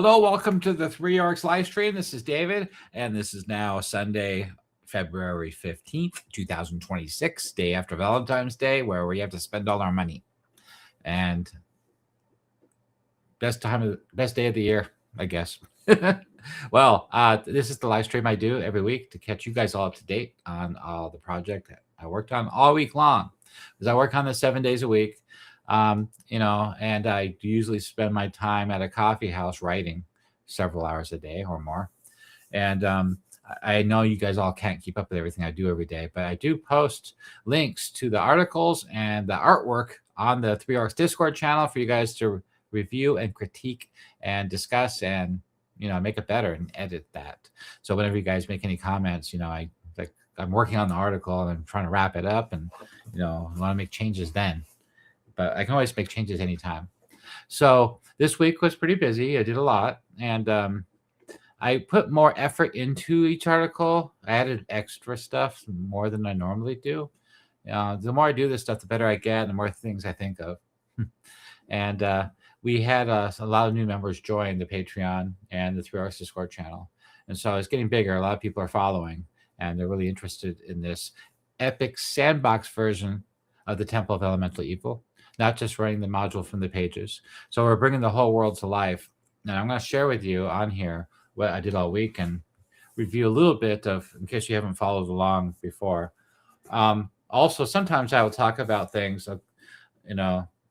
Hello, welcome to the Three Orcs live stream. This is David, and this is now Sunday, February 15th, 2026, day after Valentine's Day, where we have to spend all our money. And best day of the year, I guess. Well, this is the live stream I do every week to catch you guys all up to date on all the project that I worked on all week long. Because I work on this 7 days a week. And I usually spend my time at a coffee house writing several hours a day or more. And I know you guys all can't keep up with everything I do every day, but I do post links to the articles and the artwork on the Three Orcs Discord channel for you guys to review and critique and discuss and, make it better and edit that. So whenever you guys make any comments, I'm working on the article and I'm trying to wrap it up and, I want to make changes then. But I can always make changes anytime. So this week was pretty busy. I did a lot. And I put more effort into each article. I added extra stuff more than I normally do. The more I do this stuff, the better I get, and the more things I think of. And we had a lot of new members join the Patreon and the Three Orcs Discord channel. And so it's getting bigger. A lot of people are following, and they're really interested in this epic sandbox version of the Temple of Elemental Evil. Not just running the module from the pages. So we're bringing the whole world to life. And I'm going to share with you on here what I did all week and review a little bit of, in case you haven't followed along before. Also, sometimes I will talk about things,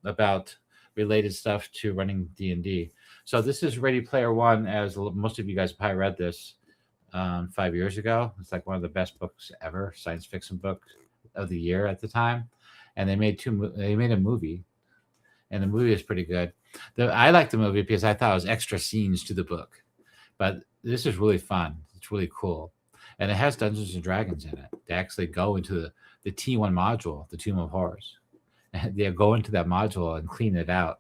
about related stuff to running D&D. So this is Ready Player One, as most of you guys probably read this 5 years ago. It's like one of the best books ever, science fiction book of the year at the time. And they made a movie, and the movie is pretty good. I like the movie because I thought it was extra scenes to the book, but this is really fun. It's really cool, and it has Dungeons and Dragons in it. They actually go into the T1 module, the Tomb of Horrors. They go into that module and clean it out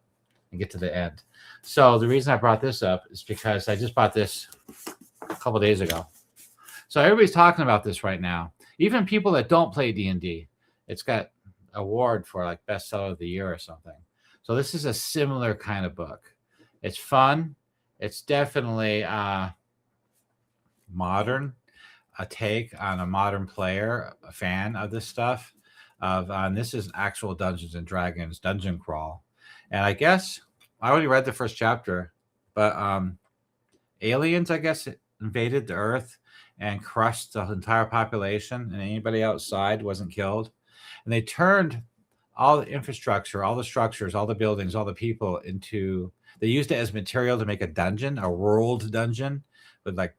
and get to the end. So the reason I brought this up is because I just bought this a couple days ago. So everybody's talking about this right now, even people that don't play D&D. It's got award for like bestseller of the year or something. So this is a similar kind of book. It's fun. It's definitely modern, a take on a modern player, a fan of this stuff. And this is actual Dungeons and Dragons dungeon crawl. And I guess I already read the first chapter, but aliens, I guess, invaded the Earth and crushed the entire population, and anybody outside wasn't killed. And they turned all the infrastructure, all the structures, all the buildings, all the people they used it as material to make a dungeon, a world dungeon with like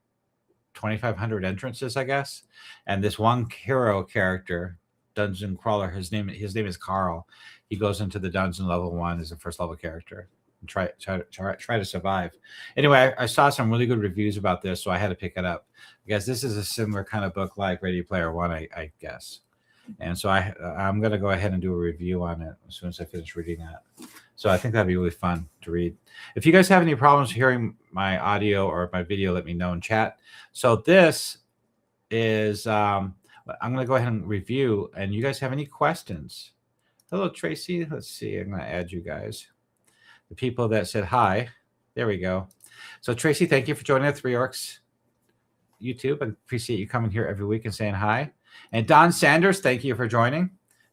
2,500 entrances, I guess. And this one hero character, dungeon crawler, his name is Carl. He goes into the dungeon level 1 as a first level character and try to survive. Anyway, I saw some really good reviews about this, so I had to pick it up. I guess this is a similar kind of book like Ready Player One, I guess. And so I'm going to go ahead and do a review on it as soon as I finish reading that. So I think that'd be really fun to read. If you guys have any problems hearing my audio or my video, let me know in chat. So this is, I'm going to go ahead and review, and you guys have any questions? Hello, Tracy. Let's see. I'm going to add you guys. The people that said hi. There we go. So Tracy, thank you for joining the Three Orcs YouTube. I appreciate you coming here every week and saying hi. And Don Sanders, thank you for joining.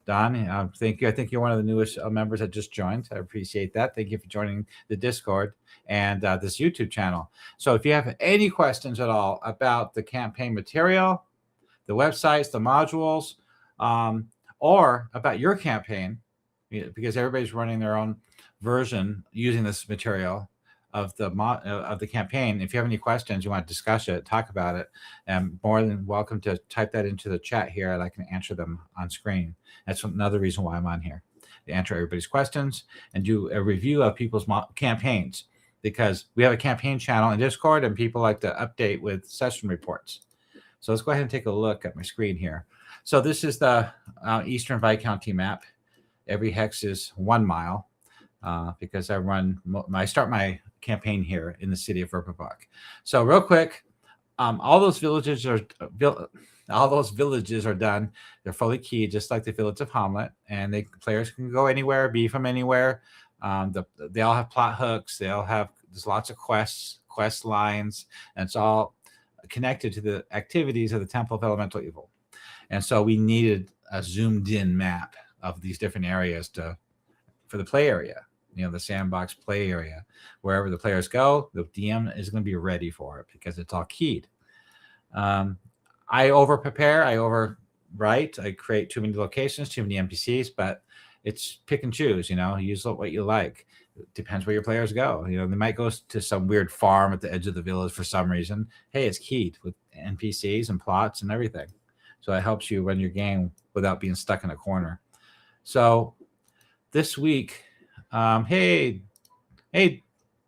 Don, thank you. I think you're one of the newest members that just joined. I appreciate that. Thank you for joining the Discord and this YouTube channel. So if you have any questions at all about the campaign material, the websites, the modules, or about your campaign, because everybody's running their own version using this material of the campaign. If you have any questions, you want to discuss it, talk about it, and more than welcome to type that into the chat here, and I can answer them on screen. That's another reason why I'm on here, to answer everybody's questions and do a review of people's campaigns, because we have a campaign channel in Discord and people like to update with session reports. So let's go ahead and take a look at my screen here. So this is the Eastern Viscounty map. Every hex is 1 mile. Because I start my campaign here in the city of Verbobonc. So real quick, all those villages are done. They're fully keyed, just like the village of Hamlet, and players can go anywhere, be from anywhere. They all have plot hooks. There's lots of quests, quest lines, and it's all connected to the activities of the Temple of Elemental Evil. And so we needed a zoomed in map of these different areas for the play area, the sandbox play area. Wherever the players go, the DM is going to be ready for it because it's all keyed. I over prepare, I overwrite, I create too many locations, too many NPCs, but it's pick and choose, use what you like. It depends where your players go. They might go to some weird farm at the edge of the village for some reason. Hey, it's keyed with NPCs and plots and everything. So it helps you run your game without being stuck in a corner. So this week, hey,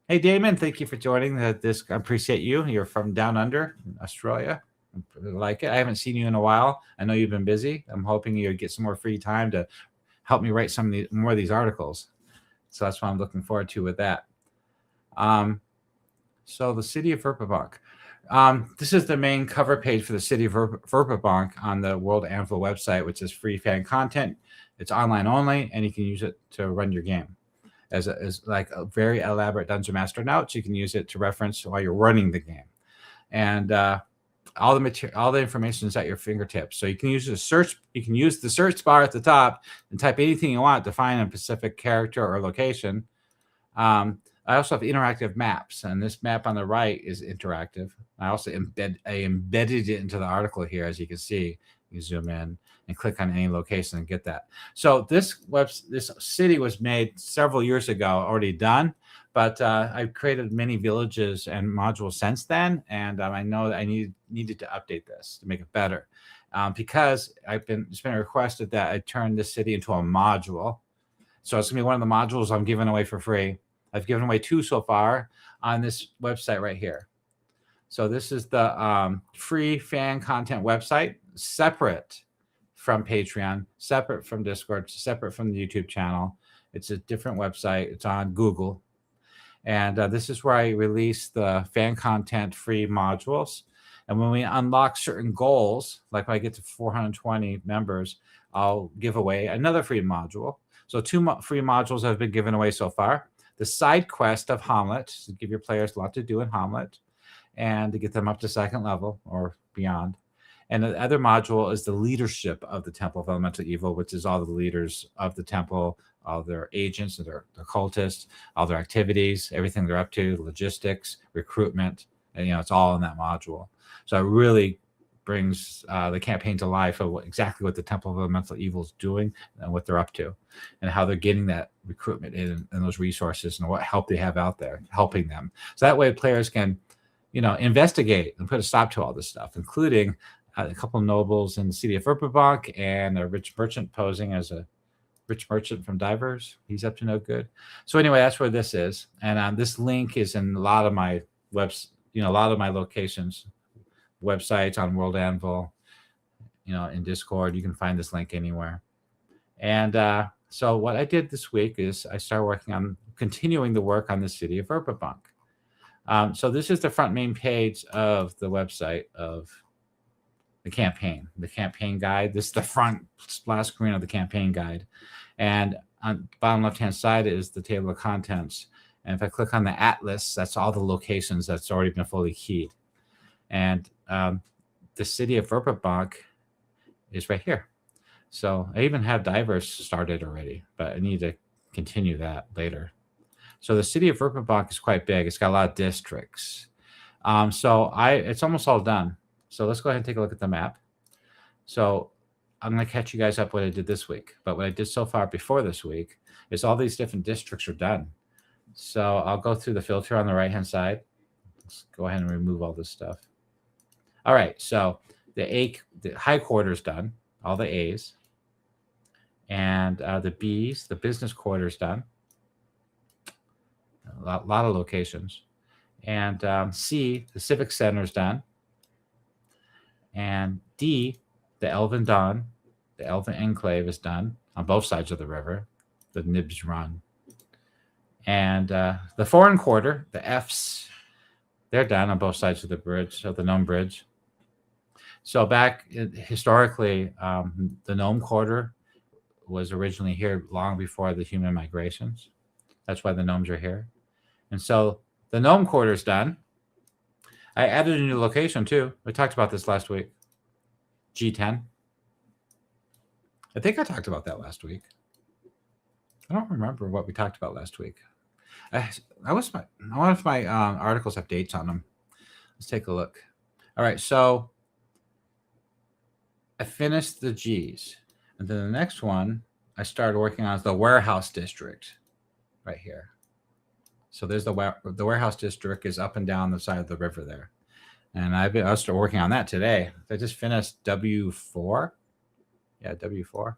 Damon, thank you for joining this. I appreciate you. You're from down under Australia. I like it. I haven't seen you in a while. I know you've been busy. I'm hoping you get some more free time to help me write more of these articles. So that's what I'm looking forward to with that. So the City of Verbobonc. This is the main cover page for the City of Verbobonc on the World Anvil website, which is free fan content. It's online only, and you can use it to run your game as like a very elaborate Dungeon Master notes. You can use it to reference while you're running the game, and all the information is at your fingertips. So you can use the search. You can use the search bar at the top and type anything you want to find a specific character or location. I also have interactive maps, and this map on the right is interactive. I also embedded it into the article here, as you can see. You zoom in and click on any location and get that. So this city was made several years ago, already done, but I've created many villages and modules since then, and I know that I needed to update this to make it better, because it's been requested that I turn this city into a module. So it's gonna be one of the modules I'm giving away for free. I've given away 2 so far on this website right here. So this is the free fan content website, separate from Patreon, separate from Discord, separate from the YouTube channel. It's a different website. It's on Google. And this is where I release the fan content free modules. And when we unlock certain goals, like when I get to 420 members, I'll give away another free module. So 2 free modules have been given away so far. The side quest of Hamlet, to give your players a lot to do in Hamlet, and to get them up to 2nd level or beyond. And the other module is the leadership of the Temple of Elemental Evil, which is all the leaders of the temple, all their agents, their cultists, all their activities, everything they're up to, logistics, recruitment, and it's all in that module. So it really brings the campaign to life of exactly what the Temple of Elemental Evil is doing and what they're up to, and how they're getting that recruitment in and those resources and what help they have out there helping them. So that way players can, investigate and put a stop to all this stuff, including a couple of nobles in the City of Verbobonc and a rich merchant posing as a rich merchant from Divers. He's up to no good. So anyway, that's where this is. And this link is in a lot of my a lot of my locations, websites on World Anvil, in Discord. You can find this link anywhere. And so what I did this week is I started working on continuing the work on the City of Verbobonc. So this is the front main page of the website of the campaign guide. This is the front splash screen of the campaign guide. And on the bottom left-hand side is the table of contents. And if I click on the atlas, that's all the locations that's already been fully keyed. And the City of Verbobonc is right here. So I even have Divers started already, but I need to continue that later. So the City of Verbobonc is quite big. It's got a lot of districts. So it's almost all done. So let's go ahead and take a look at the map. So I'm going to catch you guys up what I did this week. But what I did so far before this week is all these different districts are done. So I'll go through the filter on the right-hand side. Let's go ahead and remove all this stuff. All right, so the high quarters done, all the A's. And the B's, the business quarters done. A lot of locations. And C, the civic center's done. And D, the Elven Dawn, the Elven Enclave is done on both sides of the river. The Nibs Run. And the Foreign Quarter, the F's, they're done on both sides of the bridge, so the Gnome Bridge. So back historically, the Gnome Quarter was originally here long before the human migrations. That's why the gnomes are here. And so the Gnome Quarter is done. I added a new location too. We talked about this last week. G10. I think I talked about that last week. I don't remember what we talked about last week. I one of my articles have dates on them. Let's take a look. All right, so I finished the G's, and then the next one I started working on is the warehouse district, right here. So there's the warehouse district is up and down the side of the river there, and I started working on that today. I just finished W4, yeah, W4.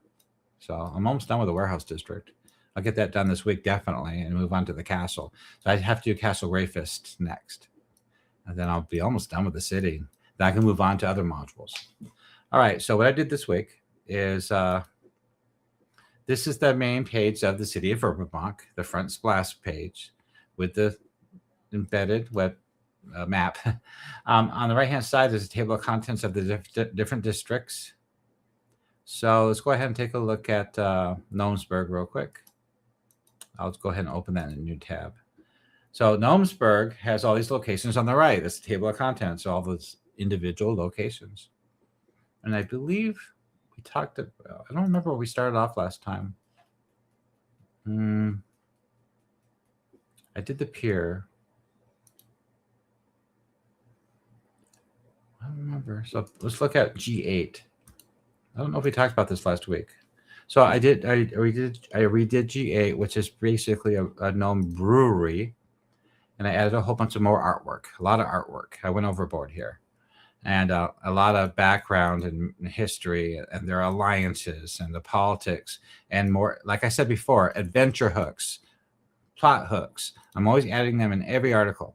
So I'm almost done with the warehouse district. I'll get that done this week definitely, and move on to the castle. So I have to do Castle Greyfist next, and then I'll be almost done with the city. Then I can move on to other modules. All right. So what I did this week is this is the main page of the City of Verbobonc, the front splash page with the embedded web map. On the right-hand side, there's a table of contents of the different districts. So let's go ahead and take a look at Gnomesburg real quick. I'll go ahead and open that in a new tab. So Gnomesburg has all these locations on the right. That's the table of contents, all those individual locations. And I believe we talked about, I don't remember where we started off last time. I did the pier. I don't remember. So let's look at G8. I don't know if we talked about this last week. So I redid G8, which is basically a gnome brewery. And I added a whole bunch of more artwork, a lot of artwork. I went overboard here. And a lot of background and history and their alliances and the politics and more, like I said before, adventure hooks, plot hooks. I'm always adding them in every article.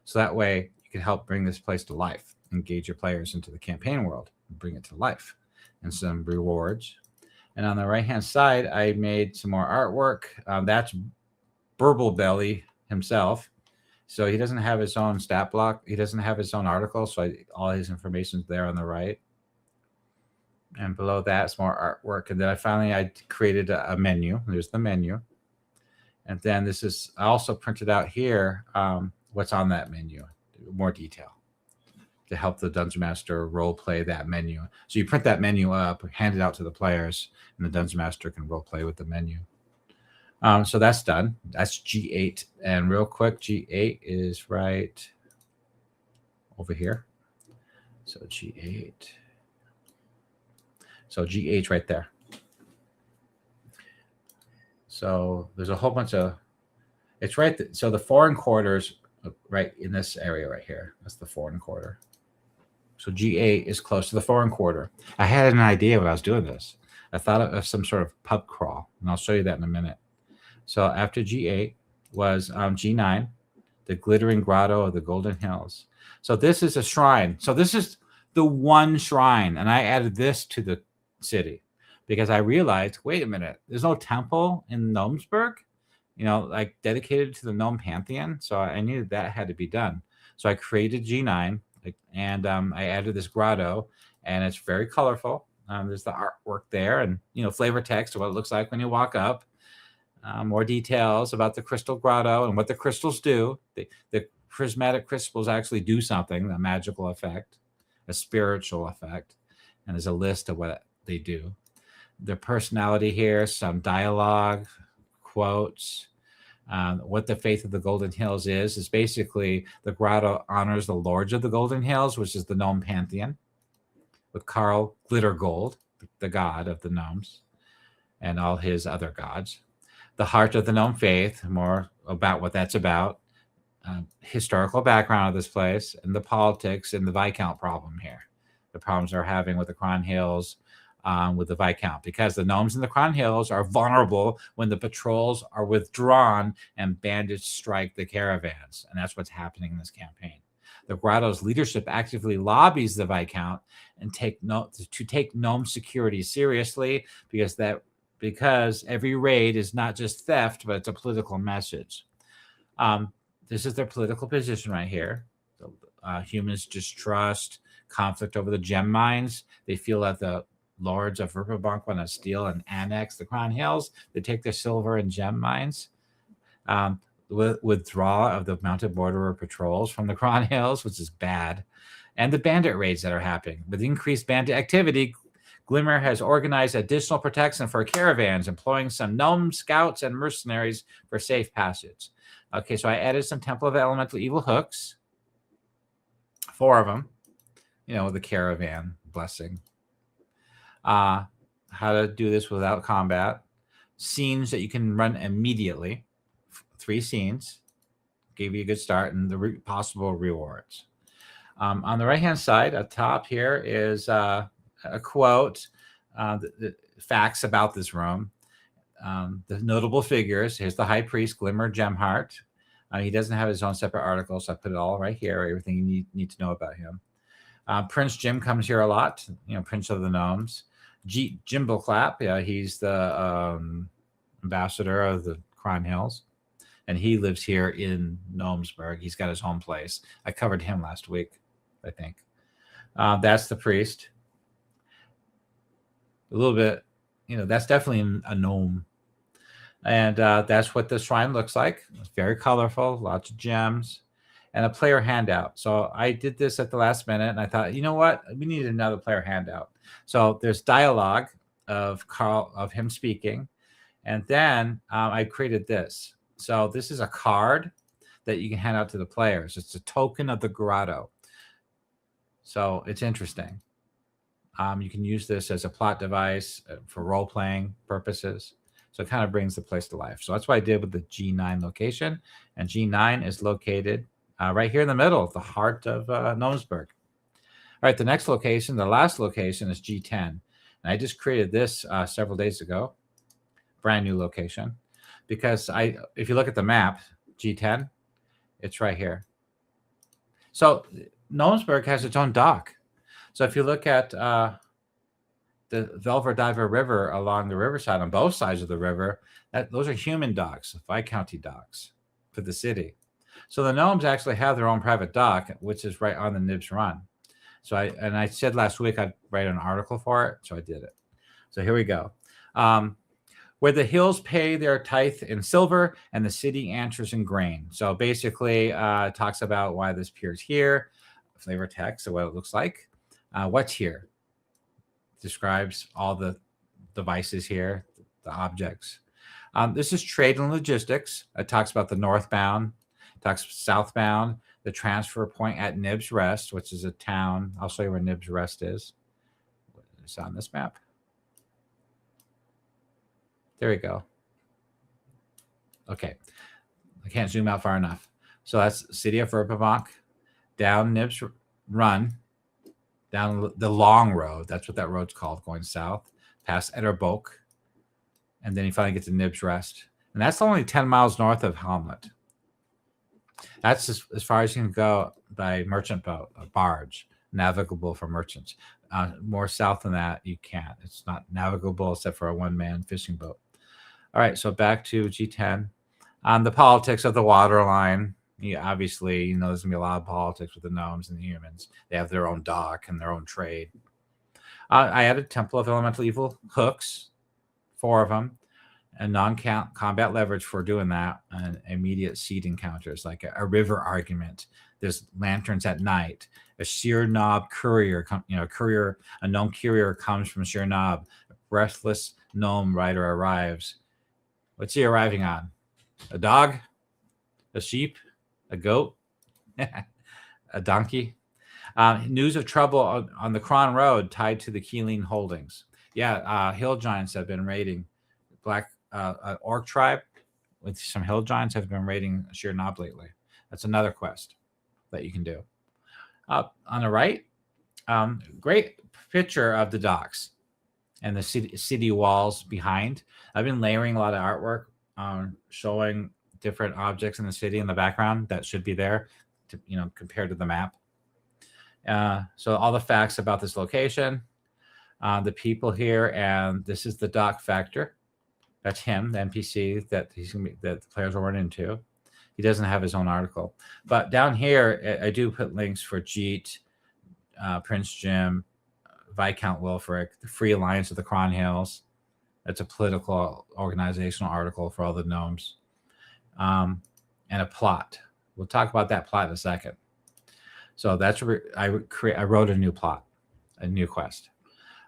So that way you can help bring this place to life, engage your players into the campaign world, and bring it to life, and some rewards. And on the right-hand side, I made some more artwork. That's Burble Belly himself. So he doesn't have his own stat block. He doesn't have his own article. So all his information is there on the right. And below that is more artwork. And then I created a menu. There's the menu. And then this is, I also printed out here what's on that menu, more detail to help the Dungeon Master role play that menu. So you print that menu up, hand it out to the players, and the Dungeon Master can role play with the menu. So that's done. That's G8. And real quick, G8 is right over here. So G8. So G8 right there. So there's a whole bunch of, it's right. So the foreign quarters right in this area right here. That's the foreign quarter. So G8 is close to the foreign quarter. I had an idea when I was doing this. I thought of some sort of pub crawl, and I'll show you that in a minute. So after G8 was G9, the Glittering Grotto of the Golden Hills. So this is a shrine. So this is the one shrine, and I added this to the city because I realized, wait a minute, there's no temple in Gnomesburg, like dedicated to the gnome pantheon. So I knew that had to be done. So I created G9, and I added this grotto, and it's very colorful. There's the artwork there, and flavor text of what it looks like when you walk up. More details about the crystal grotto and what the crystals do. The prismatic crystals actually do something, a magical effect, a spiritual effect, and there's a list of what they do. Their personality here, some dialogue, quotes. What the faith of the Golden Hills is basically the grotto honors the lords of the Golden Hills, which is the gnome pantheon, with Carl Glittergold, the god of the gnomes, and all his other gods. The heart of the gnome faith, more about what that's about, historical background of this place, and the politics and the Viscount problem here. The problems they're having with the Cron Hills, with the Viscount, because the gnomes in the Cron Hills are vulnerable when the patrols are withdrawn and bandits strike the caravans. And that's what's happening in this campaign. The Grotto's leadership actively lobbies the Viscount and to take gnome security seriously, because every raid is not just theft, but it's a political message. This is their political position right here. Humans distrust, conflict over the gem mines. They feel that the lords of Verbobonc want to steal and annex the Cron Hills. They take their silver and gem mines. withdrawal of the mounted borderer patrols from the Cron Hills, which is bad, and the bandit raids that are happening. With increased bandit activity, Glimmer has organized additional protection for caravans, employing some gnome scouts and mercenaries for safe passage. Okay, so I added some Temple of Elemental Evil hooks, 4 of them, the caravan blessing. How to do this without combat. Scenes that you can run immediately. 3 scenes. Gave you a good start, and the possible rewards. On the right-hand side, up top here is a quote, the facts about this room. The notable figures. Here's the High Priest, Glimmer Gemheart. He doesn't have his own separate article, so I put it all right here, everything you need to know about him. Prince Jim comes here a lot, Prince of the Gnomes. Jimbleclap, he's the ambassador of the Cron Hills, and he lives here in Gnomesburg. He's got his home place. I covered him last week, I think. That's the priest. A little bit, that's definitely a gnome. And that's what the shrine looks like. It's very colorful, lots of gems, and a player handout. So I did this at the last minute, and I thought, you know what? We need another player handout. So there's dialogue of him speaking, and then I created this. So this is a card that you can hand out to the players. It's a token of the grotto. So it's interesting. You can use this as a plot device for role-playing purposes. So it kind of brings the place to life. So that's what I did with the G9 location. And G9 is located right here in the middle, the heart of Gnomesburg. All right, the next location, the last location is G10. And I just created this several days ago. Brand new location. Because if you look at the map, G10, it's right here. So Gnomesburg has its own dock. So if you look at the Verbobonc River along the riverside on both sides of the river, those are human docks, Viscounty docks for the city. So the gnomes actually have their own private dock, which is right on the Nibs Run. So I said last week I'd write an article for it, so I did it. So here we go. Where the hills pay their tithe in silver and the city answers in grain. So basically it talks about why this appears here, flavor text, so what it looks like. What's here? Describes all the devices here, the objects. This is trade and logistics. It talks about the northbound, talks southbound, the transfer point at Nibs Rest, which is a town. I'll show you where Nibs Rest is. It's on this map. There we go. Okay. I can't zoom out far enough. So that's City of Verbobonc, down Nibs Run, down the long road. That's what that road's called, going south, past Etterboke. And then you finally get to Nibs Rest. And that's only 10 miles north of Hamlet. That's as far as you can go by merchant boat, a barge, navigable for merchants. More south than that, you can't. It's not navigable except for a one-man fishing boat. All right, so back to G10. On the politics of the water line, obviously, there's going to be a lot of politics with the gnomes and the humans. They have their own dock and their own trade. I added Temple of Elemental Evil hooks, 4 of them, and non-combat leverage for doing that, and immediate seed encounters, like a river argument. There's lanterns at night. A Sheer Knob courier, a gnome courier comes from Sheer Knob. A breathless gnome rider arrives. What's he arriving on? A dog? A sheep? A goat? A donkey? News of trouble on the Cron Road tied to the Keeling holdings. Yeah, hill giants have been raiding. Black orc tribe with some hill giants have been raiding Sheer Knob lately. That's another quest that you can do. On the right, great picture of the docks and the city walls behind. I've been layering a lot of artwork showing different objects in the city in the background that should be there to, compared to the map. So all the facts about this location, the people here, and this is the dock factor. That's him, the NPC that that the players will run into. He doesn't have his own article, but down here I do put links for Jeet, Prince Jim, Viscount Wilfric, the Free Alliance of the Cron Hills. That's a political organizational article for all the gnomes. and a plot. We'll talk about that plot in a second. So that's where I wrote a new plot, a new quest.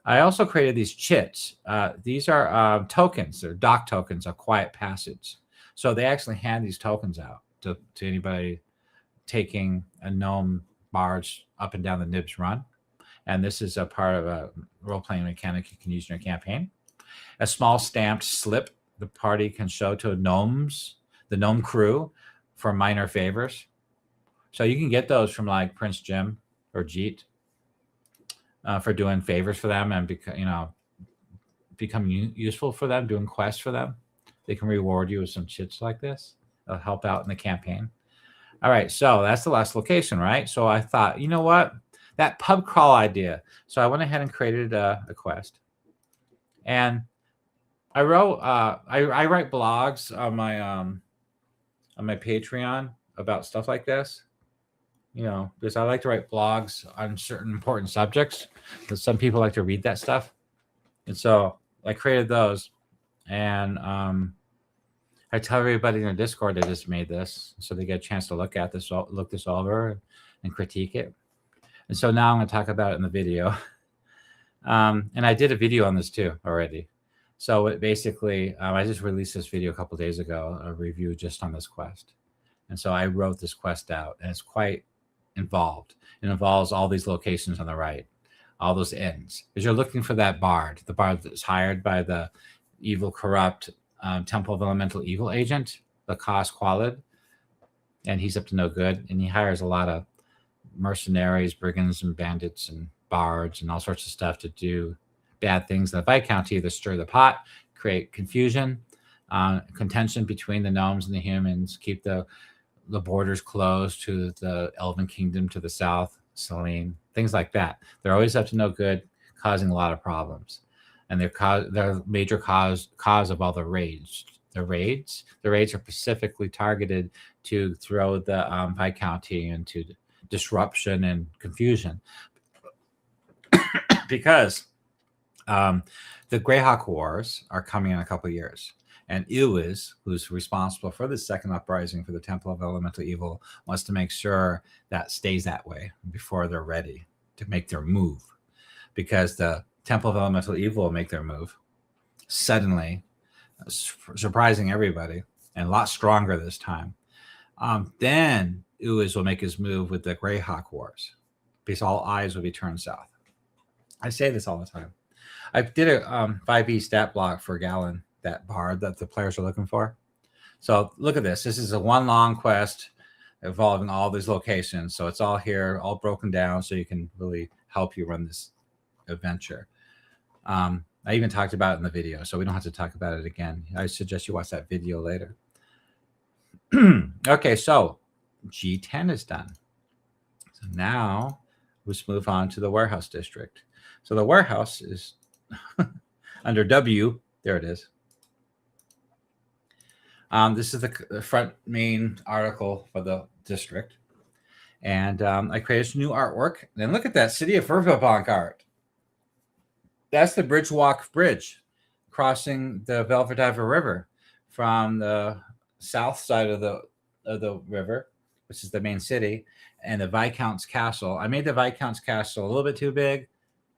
I also created these chits. These are tokens. They're dock tokens of quiet passage. So they actually hand these tokens out to anybody taking a gnome barge up and down the Nibs Run. And this is a part of a role-playing mechanic you can use in your campaign. A small stamped slip the party can show to the gnome crew for minor favors. So you can get those from like Prince Jim or Jeet for doing favors for them and become useful for them, doing quests for them. They can reward you with some chits like this. They'll help out in the campaign. All right, so that's the last location, right? So I thought, you know what? That pub crawl idea. So I went ahead and created a quest. And I wrote, I write blogs on my Patreon about stuff like this. Because I like to write blogs on certain important subjects, because some people like to read that stuff. And so I created those, and I tell everybody in the Discord I just made this, so they get a chance to look this over and critique it. And so now I'm going to talk about it in the video. And I did a video on this too already. So it basically, I just released this video a couple of days ago, a review just on this quest. And so I wrote this quest out, and it's quite involved. It involves all these locations on the right, all those inns, because you're looking for that bard, the bard that's hired by the evil, corrupt Temple of Elemental Evil agent, the Cos Qualid, and he's up to no good. And he hires a lot of mercenaries, brigands, and bandits, and bards, and all sorts of stuff to do bad things in the Viscounty, either stir the pot, create confusion, contention between the gnomes and the humans, keep the borders closed to the Elven Kingdom to the south, Selene, things like that. They're always up to no good, causing a lot of problems. And they're major cause of all the raids. The raids are specifically targeted to throw the Viscounty into disruption and confusion. Because the Greyhawk Wars are coming in a couple of years. And Iwiz, who's responsible for the second uprising for the Temple of Elemental Evil, wants to make sure that stays that way before they're ready to make their move. Because the Temple of Elemental Evil will make their move suddenly, surprising everybody, and a lot stronger this time. Then Iwiz will make his move with the Greyhawk Wars, because all eyes will be turned south. I say this all the time. I did a 5e stat block for Gallon, that bard that the players are looking for. So look at this. This is a one long quest involving all these locations. So it's all here, all broken down, so you can really help you run this adventure. I even talked about it in the video, so we don't have to talk about it again. I suggest you watch that video later. Okay, so G10 is done. So now let's move on to the warehouse district. So the warehouse is under W. There it is. This is the front main article for the district. And I created some new artwork. And look at that City of Verbobonc art. That's the Bridgewalk Bridge crossing the Velverdiver River from the south side of the river, which is the main city, and the Viscount's Castle. I made the Viscount's Castle a little bit too big,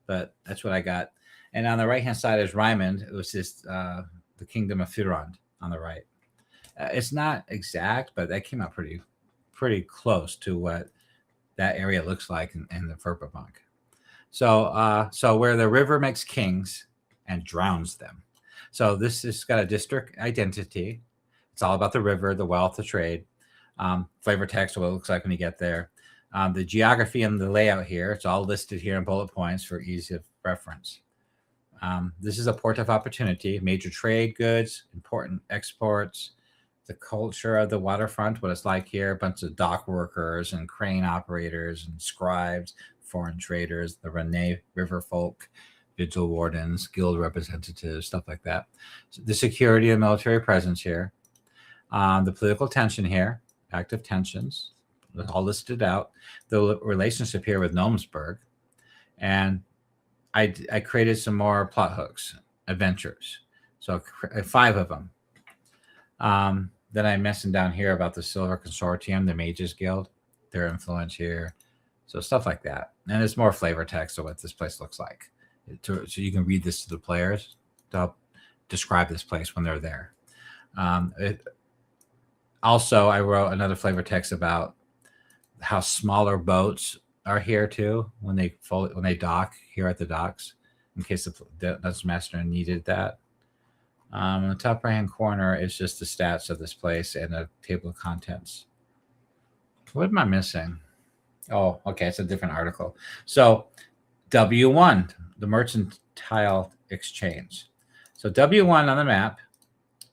but that's what I got. And on the right-hand side is Rymond, which is the Kingdom of Firond on the right. It's not exact, but that came out pretty close to what that area looks like in the Verbobonc. So where the river makes kings and drowns them. So this has got a district identity. It's all about the river, the wealth, the trade. Flavor text, what it looks like when you get there. The geography and the layout here, it's all listed here in bullet points for ease of reference. This is a port of opportunity, major trade goods, important exports, the culture of the waterfront, what it's like here, a bunch of dock workers and crane operators and scribes, foreign traders, the Rene River folk, vigil wardens, guild representatives, stuff like that. So the security and military presence here. The political tension here, active tensions, all listed out. The relationship here with Gnomesburg. And I created some more plot hooks, adventures. So 5 of them. Then I mentioned down here about the Silver Consortium, the Mages Guild, their influence here. So stuff like that. And it's more flavor text of what this place looks like. So you can read this to the players to help describe this place when they're there. Also, I wrote another flavor text about how smaller boats are here too when they dock here at the docks, in case the Dungeon Master needed that. In the top right hand corner is just the stats of this place and a table of contents. What am I missing? Oh, okay, it's a different article. So W1, the Mercantile Exchange. So W1 on the map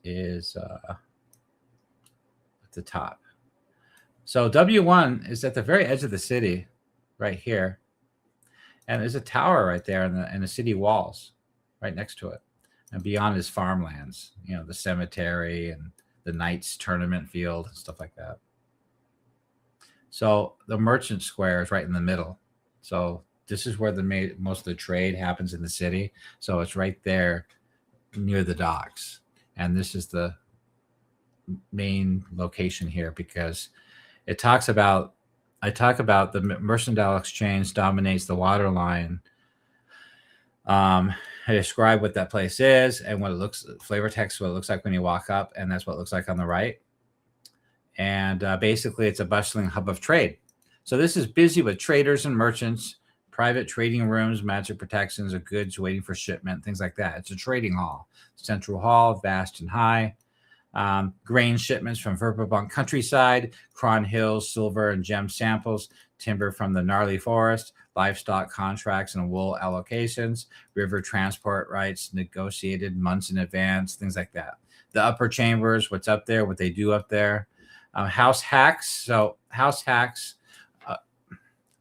is at the top. So W1 is at the very edge of the city, right here, and there's a tower right there in the city walls, right next to it, and beyond is farmlands. You know, the cemetery and the Knights tournament field, stuff like that. So the merchant square is right in the middle. So this is where most of the trade happens in the city. So it's right there near the docks. And this is the main location here because I talk about the Mercantile Exchange dominates the water line. I describe what that place is and what it looks, flavor text, what it looks like when you walk up, and that's what it looks like on the right. And basically, it's a bustling hub of trade. So this is busy with traders and merchants, private trading rooms, magic protections of goods waiting for shipment, things like that. It's a trading hall. Central hall, vast and high. Grain shipments from Verbobonc countryside, Cron Hills, silver and gem samples, timber from the gnarly forest, livestock contracts and wool allocations, river transport rights negotiated months in advance, things like that. The upper chambers, what's up there, what they do up there. House hacks. So house hacks,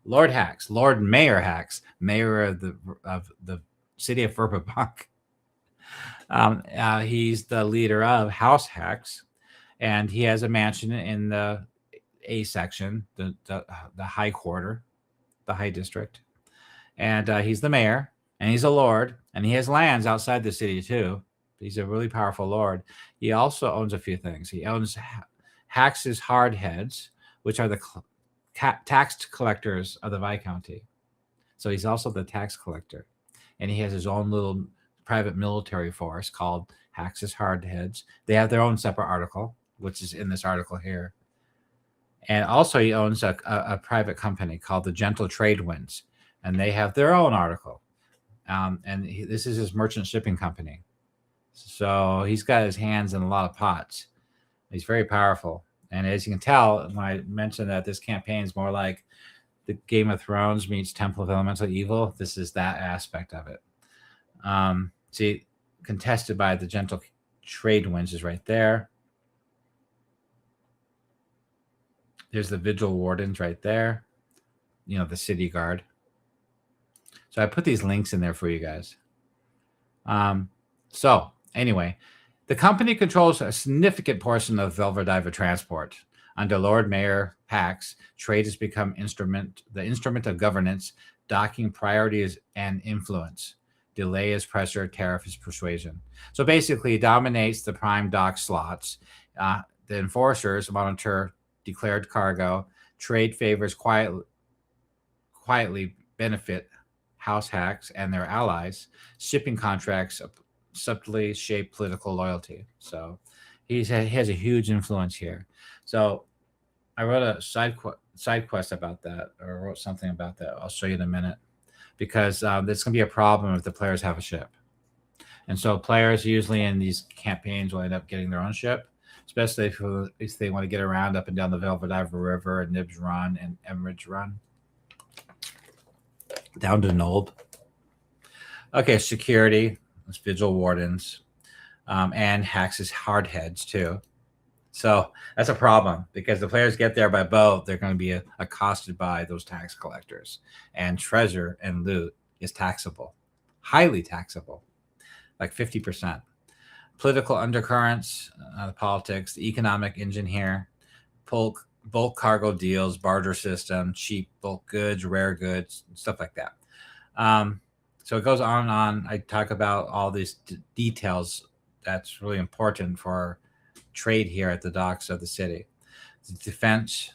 Lord Mayor Hacks, mayor of the city of Verbobonc. He's the leader of House Hacks, and he has a mansion in the A section, the high quarter, the high district. And he's the mayor, and he's a lord, and he has lands outside the city too. He's a really powerful lord. He also owns a few things. He owns Hax's Hardheads, which are the tax collectors of the Viscounty. So he's also the tax collector, and he has his own little private military force called Hax's Hardheads. They have their own separate article, which is in this article here. And also he owns a private company called the Gentle Trade Winds, and they have their own article. This is his merchant shipping company. So he's got his hands in a lot of pots. He's very powerful. And as you can tell, when I mentioned that this campaign is more like the Game of Thrones meets Temple of Elemental Evil, this is that aspect of it. See, contested by the Gentle Trade Winds is right there. There's the Vigil Wardens right there. You know, the City Guard. So I put these links in there for you guys. So anyway, the company controls a significant portion of Velverdiva transport. Under Lord Mayor Pax, trade has become the instrument of governance, docking priorities and influence. Delay is pressure, tariff is persuasion. So basically, it dominates the prime dock slots. The enforcers monitor declared cargo. Trade favors quietly benefit house hacks and their allies. Shipping contracts subtly shape political loyalty. So he has a huge influence here. So I wrote a side quest about that, or wrote something about that. I'll show you in a minute, because there's going to be a problem if the players have a ship. And so players usually in these campaigns will end up getting their own ship, especially if they want to get around up and down the Velverdiva River and Nibs Run and Emerage Run down to Nold. Okay, security. It's Vigil Wardens, and Hax's Hardheads too. So that's a problem, because the players get there by boat, they're going to be accosted by those tax collectors, and treasure and loot is taxable, highly taxable, like 50%. Political undercurrents, the politics, the economic engine here, bulk cargo deals, barter system, cheap bulk goods, rare goods, stuff like that. So it goes on and on. I talk about all these details that's really important for trade here at the docks of the city. The defense,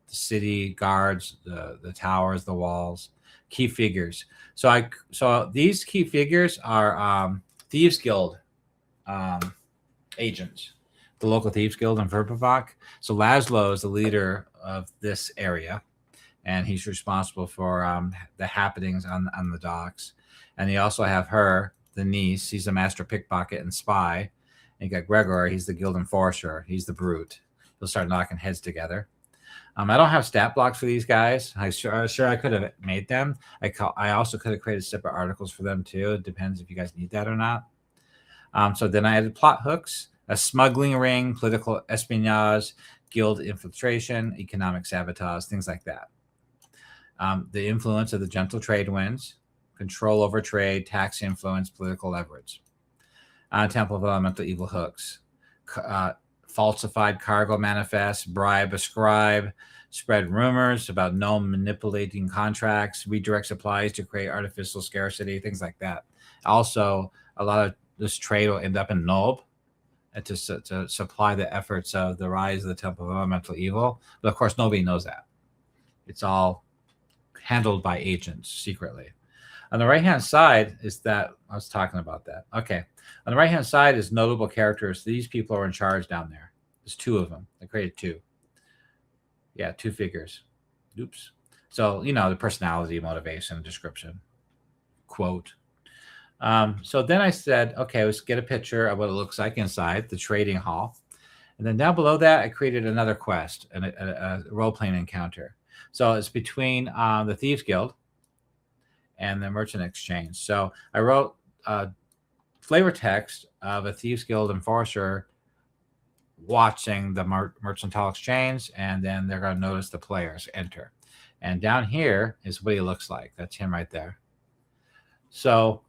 the city guards, the towers, the walls, key figures. So these key figures are Thieves Guild agents, the local Thieves Guild in Verbobonc. So Laszlo is the leader of this area, and he's responsible for the happenings on the docks. And you also have her, the niece. He's a master pickpocket and spy. And you got Gregor. He's the guild enforcer. He's the brute. He'll start knocking heads together. I don't have stat blocks for these guys. I could have made them. I also could have created separate articles for them too. It depends if you guys need that or not. So then I added plot hooks, a smuggling ring, political espionage, guild infiltration, economic sabotage, things like that. The influence of the gentle trade winds, control over trade, tax influence, political leverage. Temple of Elemental Evil hooks, falsified cargo manifests, bribe a scribe, spread rumors about gnome manipulating contracts, redirect supplies to create artificial scarcity, things like that. Also, a lot of this trade will end up in Nob to supply the efforts of the rise of the Temple of Elemental Evil. But of course, nobody knows that. It's all handled by agents secretly. On the right-hand side is that, I was talking about that. Okay. On the right-hand side is notable characters. These people are in charge down there. There's 2 of them. I created 2. Yeah, 2 figures. Oops. So, the personality, motivation, description, quote. So then I said, okay, let's get a picture of what it looks like inside the trading hall. And then down below that, I created another quest, a role-playing encounter. So it's between the Thieves Guild and the Merchant Exchange. So I wrote flavor text of a Thieves Guild enforcer watching the Mercantile Exchange, and then they're going to notice the players enter. And down here is what he looks like. That's him right there. So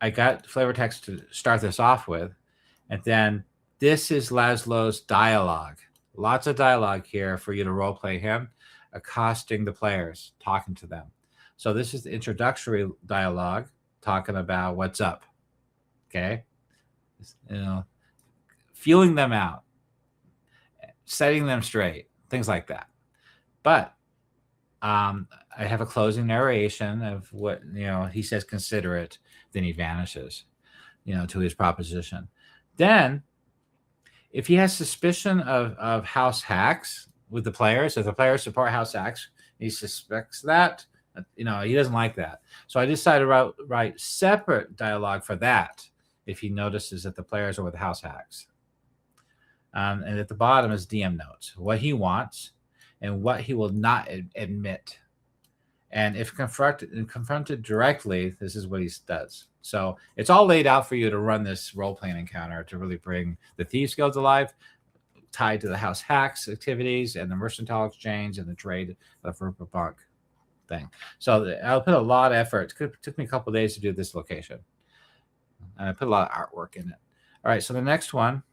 I got flavor text to start this off with, and then this is Laszlo's dialogue. Lots of dialogue here for you to role play him, accosting the players, talking to them. So this is the introductory dialogue, talking about what's up. Okay, feeling them out, setting them straight, things like that. But I have a closing narration of what he says. Consider it. Then he vanishes, to his proposition. Then, if he has suspicion of house hacks with the players, if the players support house hacks, he suspects that, he doesn't like that. So I decided to write separate dialogue for that if he notices that the players are with house hacks. And at the bottom is DM notes, what he wants and what he will not admit. And if confronted directly, this is what he does. So it's all laid out for you to run this role-playing encounter to really bring the Thieves Guild alive, tied to the house hacks activities and the Mercantile Exchange and the trade of Verbobonc thing. So I put a lot of effort. It took me a couple of days to do this location. And I put a lot of artwork in it. All right, so the next one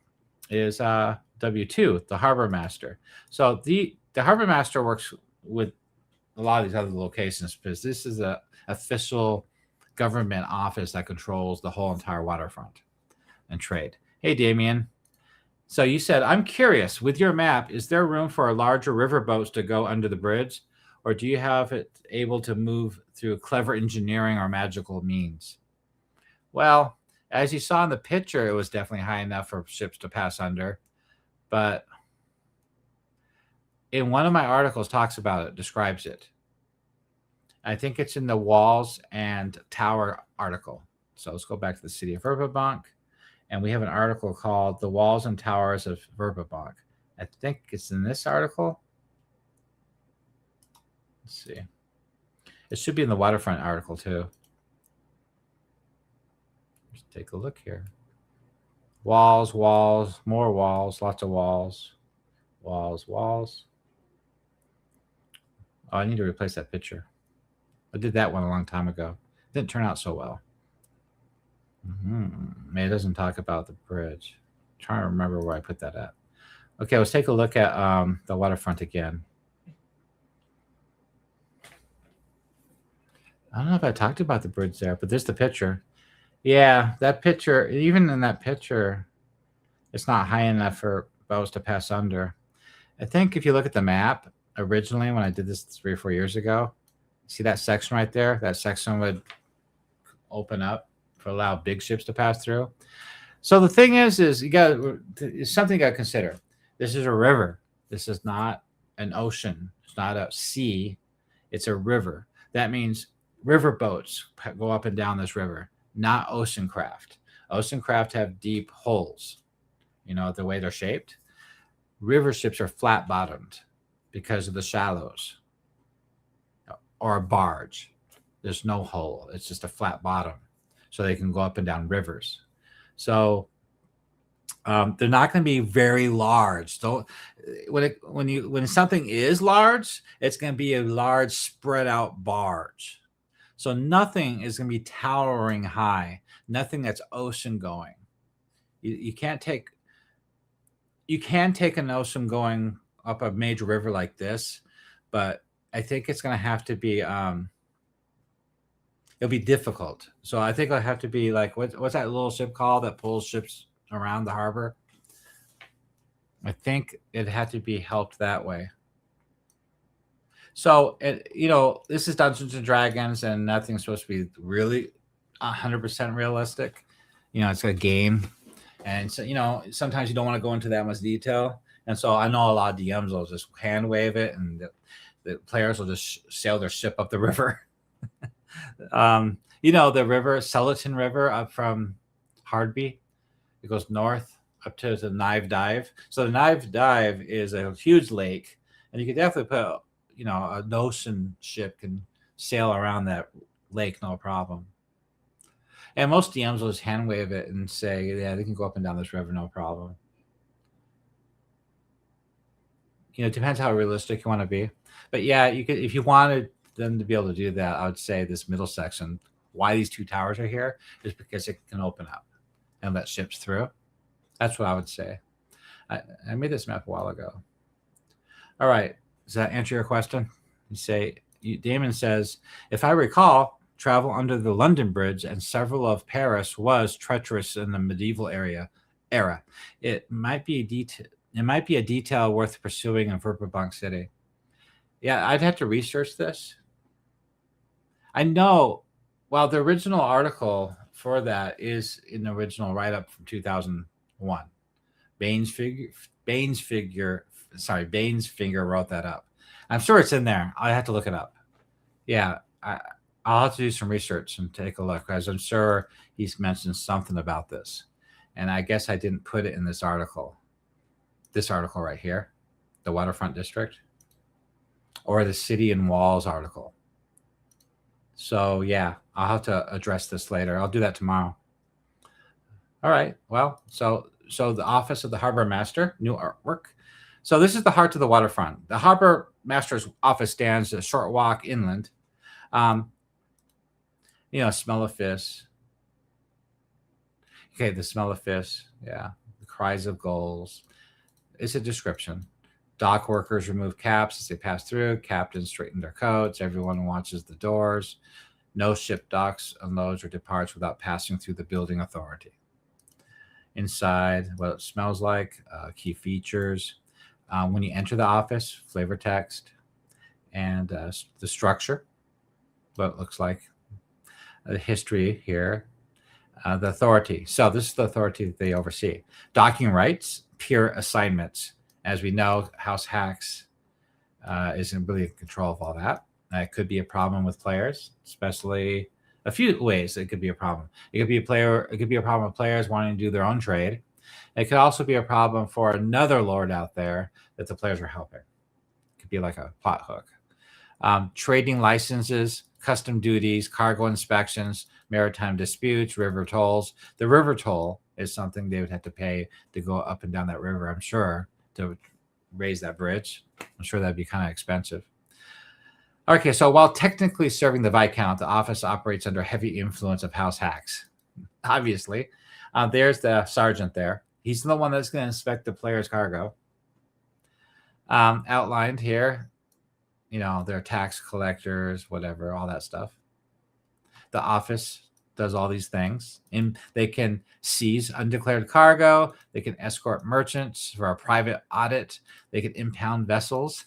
is W2, the Harbor Master. So the Harbor Master works with a lot of these other locations because this is a official government office that controls the whole entire waterfront and trade. Hey, Damien. So you said, I'm curious, with your map, is there room for larger river boats to go under the bridge? Or do you have it able to move through clever engineering or magical means? Well, as you saw in the picture, it was definitely high enough for ships to pass under. But in one of my articles talks about it, describes it. I think it's in the Walls and Tower article. So let's go back to the City of Verbobonc. And we have an article called The Walls and Towers of Verbobonc. I think it's in this article. Let's see. It should be in the waterfront article too. Let's take a look here. Walls, walls, more walls, lots of walls. Walls, walls. Oh, I need to replace that picture. I did that one a long time ago. It didn't turn out so well. It doesn't talk about the bridge. I'm trying to remember where I put that at. Okay, let's take a look at the waterfront again. I don't know if I talked about the bridge there, but there's the picture. Yeah, that picture, even in that picture, It's not high enough for boats to pass under. I think if you look at the map originally, when I did this 3 or 4 years ago, see that section right there? That section would open up for allow big ships to pass through. So the thing is it's something you got to consider. This is a river. This is not an ocean. It's not a sea. It's a river. That means river boats go up and down this river, not ocean craft. Ocean craft have deep holes, the way they're shaped. River ships are flat bottomed because of the shallows. Or a barge. There's no hole. It's just a flat bottom. So they can go up and down rivers. So they're not going to be very large. So when something is large, it's going to be a large spread out barge. So nothing is going to be towering high. Nothing that's ocean going. You can take an ocean going up a major river like this, but I think it's going to have to be it'll be difficult. So I think it'll have to be like what's that little ship called that pulls ships around the harbor? I think it had to be helped that way. So this is Dungeons and Dragons, and nothing's supposed to be really 100% realistic. It's a game, and so sometimes you don't want to go into that much detail. And so I know a lot of DMs will just hand wave it, and the players will just sail their ship up the river. The river, Sulleton River, up from Hardby, it goes north up to the Knife Dive. So the Knife Dive is a huge lake, and you could definitely put, an ocean ship can sail around that lake, no problem. And most DMs will just hand wave it and say, yeah, they can go up and down this river, no problem. It depends how realistic you want to be. But yeah, you could, if you wanted them to be able to do that, I would say this middle section, why these two towers are here is because it can open up and let ships through. That's what I would say. I made this map a while ago. All right. Does that answer your question? Damon says, if I recall, travel under the London Bridge and several of Paris was treacherous in the medieval era. It might be a detail worth pursuing in Verbobonc City. Yeah, I'd have to research this. I know. Well, the original article for that is in the original write-up from 2001. Baines Finger wrote that up. I'm sure it's in there. I have to look it up. Yeah, I'll have to do some research and take a look, because I'm sure he's mentioned something about this. And I guess I didn't put it in this article. This article right here, the Waterfront District, or the City and Walls article. So yeah, I'll have to address this later. I'll do that tomorrow. All right. Well, so the Office of the Harbor Master, new artwork. So this is the heart of the waterfront. The Harbor Master's office stands a short walk inland. Smell of fish. Okay, the smell of fish. Yeah, the cries of gulls. It's a description. Dock workers remove caps as they pass through. Captains straighten their coats. Everyone watches the doors. No ship docks, unloads, or departs without passing through the building authority. Inside, what it smells like, key features. When you enter the office, flavor text, and the structure, what it looks like. The history here. The authority. So this is the authority that they oversee. Docking rights, peer assignments. As we know, House Hacks isn't really in control of all that. It could be a problem with players, especially a few ways it could be a problem. It could be a problem with players wanting to do their own trade. It could also be a problem for another lord out there that the players are helping. It could be like a plot hook. Trading licenses, custom duties, cargo inspections, maritime disputes, river tolls. The river toll is something they would have to pay to go up and down that river, I'm sure, to raise that bridge. I'm sure that'd be kind of expensive. Okay, so while technically serving the Viscount, the office operates under heavy influence of House Hacks. Obviously. There's the sergeant there. He's the one that's going to inspect the player's cargo. Outlined here, they're tax collectors, whatever, all that stuff. The does all these things. And they can seize undeclared cargo. They can escort merchants for a private audit. They can impound vessels.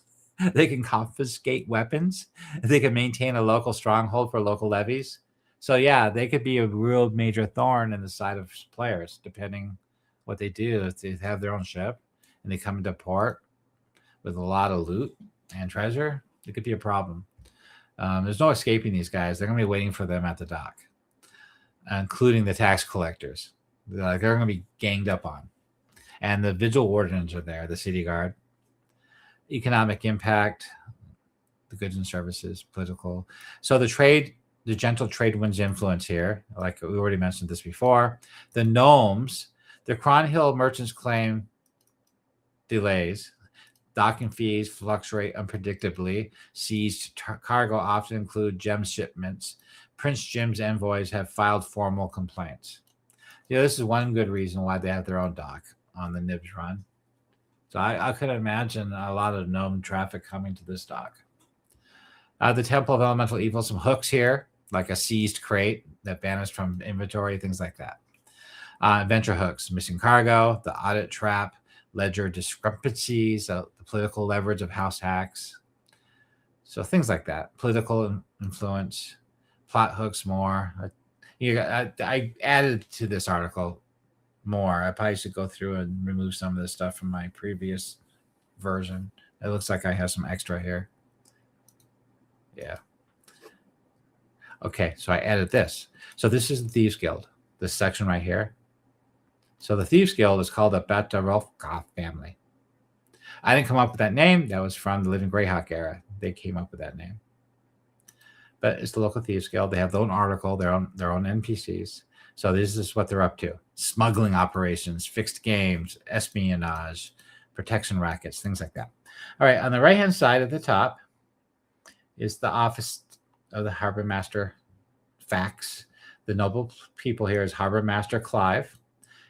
They can confiscate weapons. They can maintain a local stronghold for local levies. So yeah, they could be a real major thorn in the side of players, depending what they do. If they have their own ship and they come into port with a lot of loot and treasure, it could be a problem. There's no escaping these guys. They're going to be waiting for them at the dock, including the tax collectors. They're going to be ganged up on. And the vigil wardens are there, the city guard. Economic impact, the goods and services, political. So the trade, the gentle trade winds influence here. Like we already mentioned this before. The gnomes, the Cron Hill merchants claim delays. Docking fees fluctuate unpredictably. Seized cargo often include gem shipments. Prince Jim's envoys have filed formal complaints. This is one good reason why they have their own dock on the Nibs run. So I could imagine a lot of gnome traffic coming to this dock. The Temple of Elemental Evil, some hooks here, like a seized crate that vanished from inventory, things like that. Adventure hooks, missing cargo, the audit trap, ledger discrepancies, the political leverage of house hacks. So things like that. Political influence, plot hooks more. I added to this article more. I probably should go through and remove some of this stuff from my previous version. It looks like I have some extra here. Yeah. Okay, so I added this. So this is the Thieves Guild, this section right here. So the Thieves Guild is called the Verbobonc family. I didn't come up with that name. That was from the Living Greyhawk era. They came up with that name. But it's the local Thieves Guild. They have their own article, their own NPCs. So this is what they're up to. Smuggling operations, fixed games, espionage, protection rackets, things like that. All right, on the right-hand side at the top is the office of the Harbor Master Fax. The noble people here is Harbor Master Clive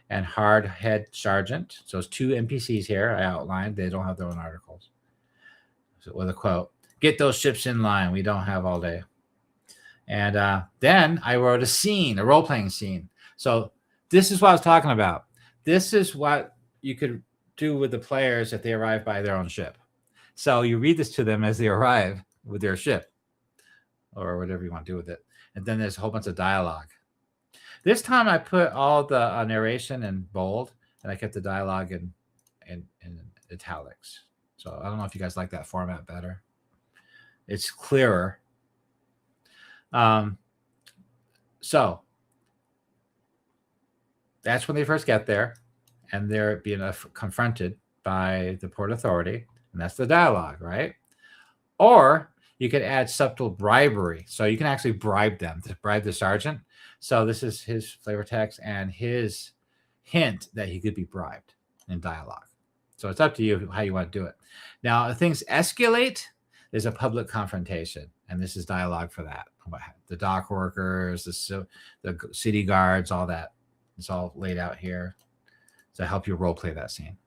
and Hardhead Sergeant. So it's two NPCs here I outlined. They don't have their own articles. So with a quote, "Get those ships in line. We don't have all day." And then I wrote a scene, a role-playing scene. So this is what I was talking about. This is what you could do with the players if they arrive by their own ship. So you read this to them as they arrive with their ship or whatever you want to do with it. And then there's a whole bunch of dialogue. This time I put all the narration in bold and I kept the dialogue in italics. So I don't know if you guys like that format better. It's clearer. So that's when they first get there and they're being confronted by the Port Authority, and that's the dialogue, right? Or you could add subtle bribery. So you can actually bribe them, to bribe the sergeant. So this is his flavor text and his hint that he could be bribed in dialogue. So it's up to you how you want to do it. Now, if things escalate, there's a public confrontation, and this is dialogue for that. The dock workers, the city guards, all that. It's all laid out here to help you role play that scene.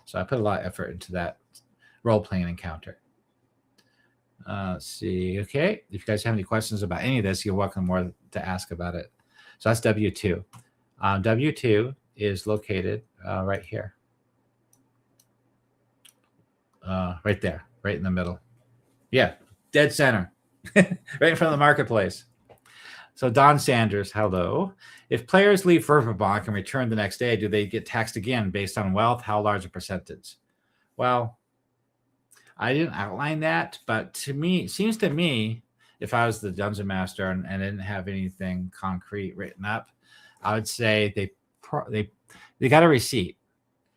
So I put a lot of effort into that role-playing encounter. Let's see. Okay. If you guys have any questions about any of this, you're welcome more to ask about it. So that's W2. W2 is located right here. Right there, right in the middle. Yeah, dead center, right in front of the marketplace. So Don Sanders, hello. If players leave Verbobonc and return the next day, do they get taxed again based on wealth? How large a percentage? Well, I didn't outline that, but to me, it seems to me, if I was the Dungeon Master and didn't have anything concrete written up, I would say they got a receipt.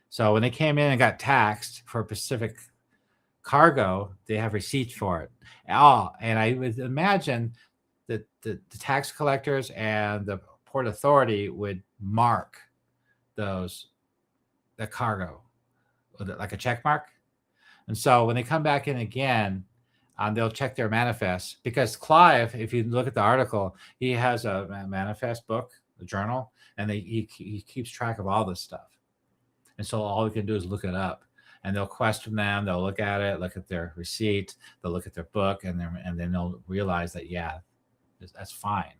So when they came in and got taxed for Pacific cargo, they have receipts for it. And I would imagine that the tax collectors and the Port Authority would mark the cargo like a check mark. And so when they come back in again, they'll check their manifest, because Clive, if you look at the article, he has a manifest book, a journal, and he keeps track of all this stuff. And so all we can do is look it up, and they'll question them. They'll look at it, look at their receipt, they'll look at their book, and then they'll realize that, yeah, that's fine.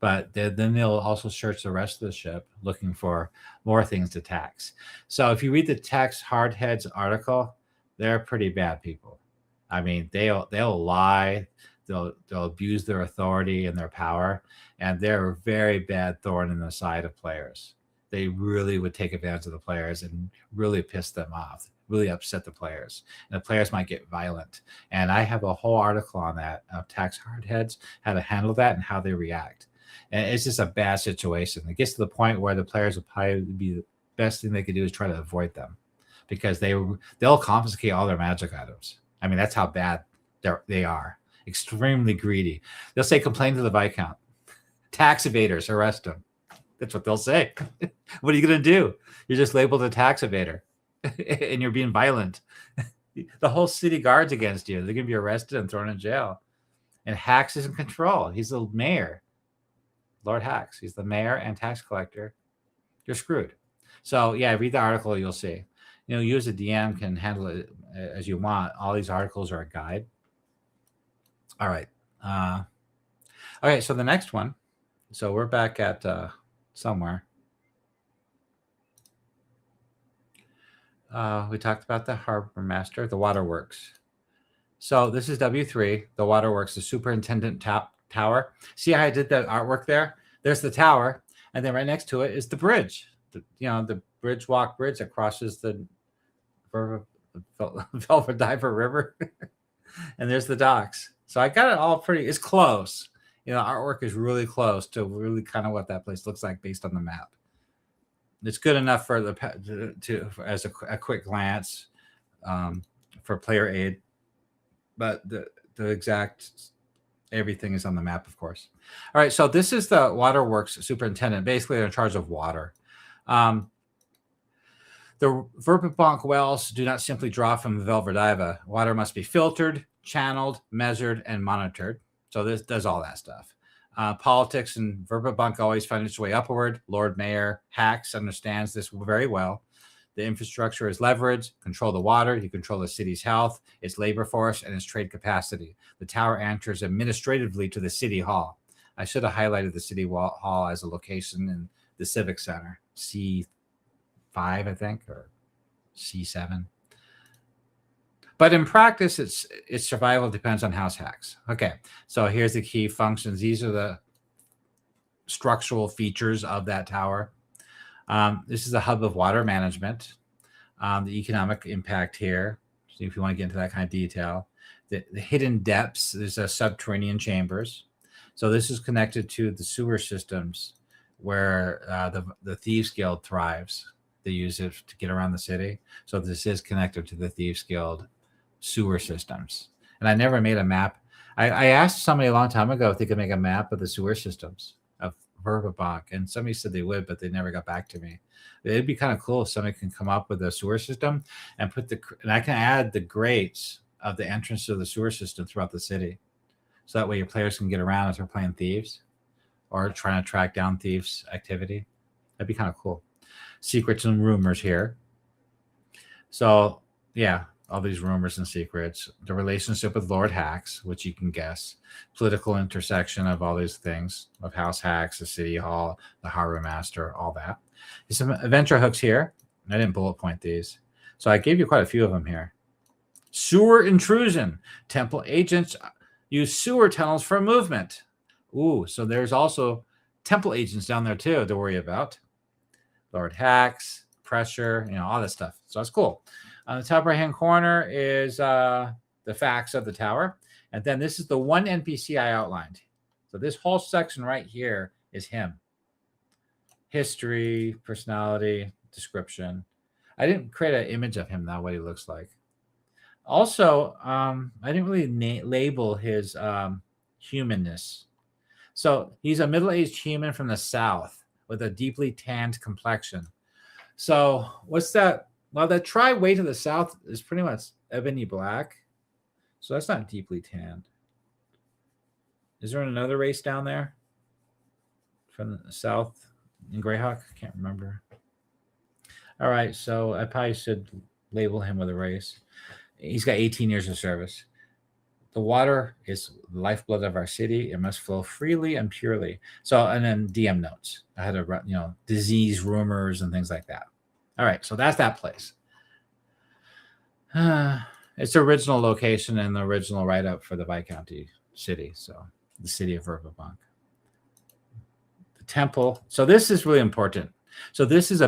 But then they'll also search the rest of the ship looking for more things to tax. So if you read the tax hardheads article, they're pretty bad people. I mean, they'll lie, they'll abuse their authority and their power, and they're a very bad thorn in the side of players. They really would take advantage of the players and really piss them off, really upset the players. And the players might get violent. And I have a whole article on that of tax hardheads, how to handle that and how they react. And it's just a bad situation. It gets to the point where the players will probably be the best thing they could do is try to avoid them, because they'll confiscate all their magic items. I mean, that's how bad they are. Extremely greedy. They'll say, complain to the Viscount. Tax evaders, arrest them. That's what they'll say. What are you going to do? You're just labeled a tax evader and you're being violent. The whole city guard's against you. They're going to be arrested and thrown in jail. And Hax is in control. He's the mayor. Lord Hax. He's the mayor and tax collector. You're screwed. So, yeah, read the article. You'll see. You as a DM can handle it as you want. All these articles are a guide. All right. Okay, so the next one. So we're back at somewhere. We talked about the harbor master, the waterworks. So this is W3, the waterworks, the superintendent tower. See how I did that artwork there? There's the tower, and then right next to it is the bridge. The bridge that crosses the Verbobonc River, and there's the docks. So I got it all pretty. It's close. Artwork is really close to really kind of what that place looks like based on the map. It's good enough for as a quick glance for player aid, but the exact everything is on the map, of course. All right, so this is the waterworks superintendent. Basically, they're in charge of water. The Verbobonc wells do not simply draw from the Velverdiva. Water must be filtered, channeled, measured, and monitored. So this does all that stuff. Politics in Verbobonc always find its way upward. Lord Mayor Hax understands this very well. The infrastructure is leveraged. Control the water. You control the city's health, its labor force, and its trade capacity. The tower enters administratively to the city hall. I should have highlighted the city hall as a location in the civic center. C5, I think, or C7. But in practice, its survival depends on House Hax. Okay, so here's the key functions. These are the structural features of that tower. This is a hub of water management. The economic impact here, so if you want to get into that kind of detail. The hidden depths, there's a subterranean chambers. So this is connected to the sewer systems where the Thieves Guild thrives. They use it to get around the city. So this is connected to the Thieves Guild sewer systems. And I never made a map. I asked somebody a long time ago if they could make a map of the sewer systems of Verbobonc, and somebody said they would, but they never got back to me. It'd be kind of cool if somebody can come up with a sewer system and and I can add the grates of the entrance to the sewer system throughout the city. So that way your players can get around as they're playing thieves or trying to track down thieves activity. That'd be kind of cool. Secrets and rumors here. So yeah, all these rumors and secrets, the relationship with Lord Hax, which you can guess, political intersection of all these things, of House Hax, the City Hall, the Harbor Master, all that. There's some adventure hooks here. I didn't bullet point these. So I gave you quite a few of them here. Sewer intrusion. Temple agents use sewer tunnels for movement. Ooh, so there's also temple agents down there too to worry about. Lord Hax, pressure, all that stuff. So that's cool. On the top right-hand corner is the facts of the tower. And then this is the one NPC I outlined. So this whole section right here is him. History, personality, description. I didn't create an image of him, though, what he looks like. Also, I didn't really label his humanness. So he's a middle-aged human from the south with a deeply tanned complexion. So what's that? Well, that tri-way to the south is pretty much ebony black. So that's not deeply tanned. Is there another race down there from the south in Greyhawk? I can't remember. All right, so I probably should label him with a race. He's got 18 years of service. the water is the lifeblood of our city. It must flow freely and purely. So, and then DM notes. I had to, disease rumors and things like that. All right, so that's that place. It's the original location and the original write-up for the Viscounty city. So, the city of Verbobonc. The temple. So, this is really important. So, this is